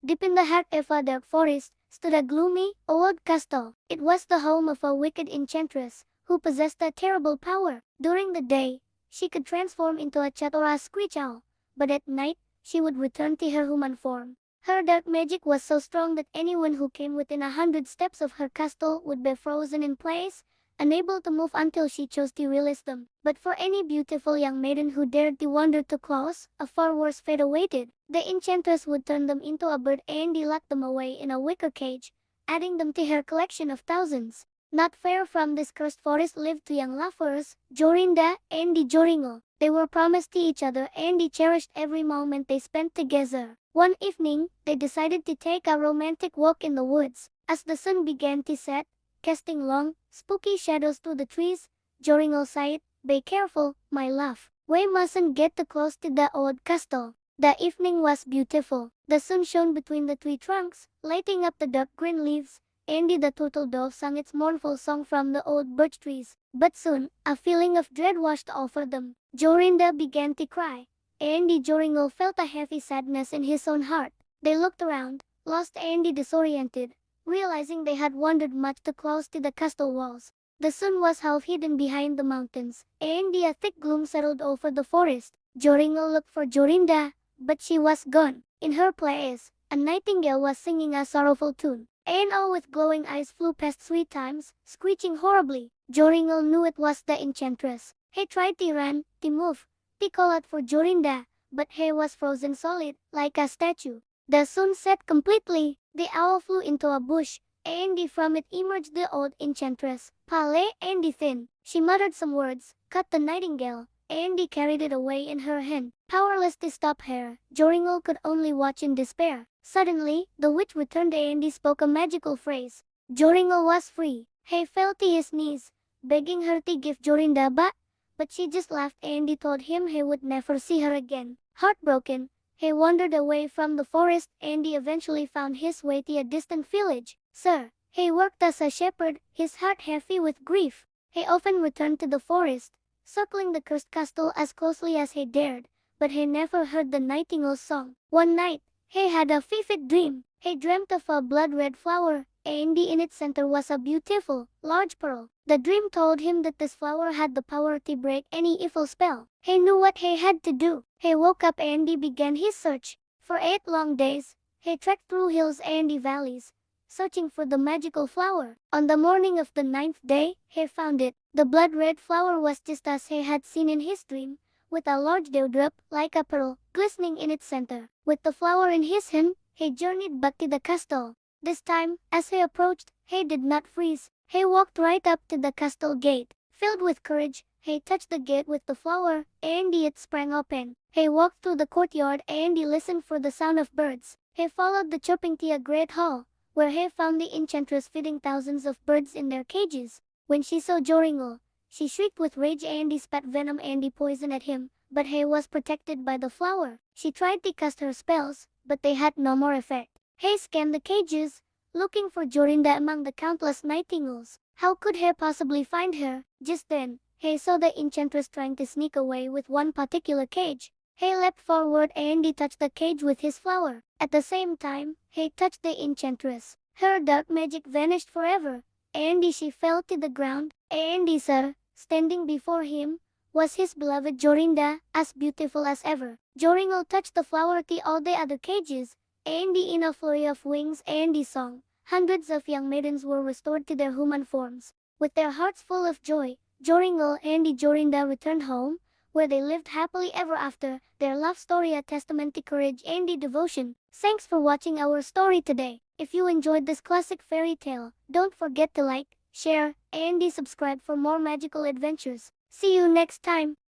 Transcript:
Deep in the heart of a dark forest stood a gloomy, old castle. It was the home of a wicked enchantress who possessed a terrible power. During the day, she could transform into a cat or a screech owl, but at night, she would return to her human form. Her dark magic was so strong that anyone who came within 100 steps of her castle would be frozen in place, unable to move until she chose to release them. But for any beautiful young maiden who dared to wander too close, a far worse fate awaited. The enchantress would turn them into a bird and lock them away in a wicker cage, adding them to her collection of thousands. Not far from this cursed forest lived two young lovers, Jorinda and Joringel. They were promised to each other and cherished every moment they spent together. One evening, they decided to take a romantic walk in the woods. As the sun began to set, casting long, spooky shadows through the trees, Joringel sighed, "Be careful, my love. We mustn't get too close to the old castle." The evening was beautiful. The sun shone between the tree trunks, lighting up the dark green leaves. Andy the turtle dove sang its mournful song from the old birch trees. But soon, a feeling of dread washed over them. Jorinda began to cry. Andy Joringel felt a heavy sadness in his own heart. They looked around, lost and disoriented, realizing they had wandered much too close to the castle walls. The sun was half hidden behind the mountains, and a thick gloom settled over the forest. Joringel looked for Jorinda, but she was gone. In her place, a nightingale was singing a sorrowful tune. An owl with glowing eyes flew past 3 times, screeching horribly. Joringel knew it was the enchantress. He tried to run, to move, to call out for Jorinda, but he was frozen solid, like a statue. The sun set completely. The owl flew into a bush, and from it emerged the old enchantress, pale and thin. She muttered some words, caught the nightingale, and carried it away in her hand. Powerless to stop her, Joringel could only watch in despair. Suddenly, the witch returned and spoke a magical phrase. Joringel was free. He fell to his knees, begging her to give Jorinda back, but she just laughed and told him he would never see her again. Heartbroken, he wandered away from the forest and eventually found his way to a distant village. Sir, he worked as a shepherd, his heart heavy with grief. He often returned to the forest, circling the cursed castle as closely as he dared, but he never heard the nightingale's song. One night, he had a vivid dream. He dreamt of a blood-red flower, and in its center was a beautiful, large pearl. The dream told him that this flower had the power to break any evil spell. He knew what he had to do. He woke up and began his search. For 8 long days, he trekked through hills and valleys, searching for the magical flower. On the morning of the 9th day, he found it. The blood-red flower was just as he had seen in his dream, with a large dewdrop, like a pearl, glistening in its center. With the flower in his hand, he journeyed back to the castle. This time, as he approached, he did not freeze. He walked right up to the castle gate. Filled with courage, he touched the gate with the flower, and it sprang open. He walked through the courtyard and listened for the sound of birds. He followed the chirping to a great hall, where he found the enchantress feeding thousands of birds in their cages. When she saw Joringel, she shrieked with rage and spat venom and poison at him, but he was protected by the flower. She tried to cast her spells, but they had no more effect. He scanned the cages, looking for Jorinda among the countless nightingales. How could he possibly find her? Just then, he saw the enchantress trying to sneak away with one particular cage. He leapt forward and touched the cage with his flower. At the same time, he touched the enchantress. Her dark magic vanished forever, and she fell to the ground. And sir, standing before him, was his beloved Jorinda, as beautiful as ever. Joringel touched the flower to all the other cages, and in a flurry of wings and song, hundreds of young maidens were restored to their human forms. With their hearts full of joy, Joringel and Jorinda returned home, where they lived happily ever after, their love story a testament to courage and devotion. Thanks for watching our story today. If you enjoyed this classic fairy tale, don't forget to like, share, and subscribe for more magical adventures. See you next time.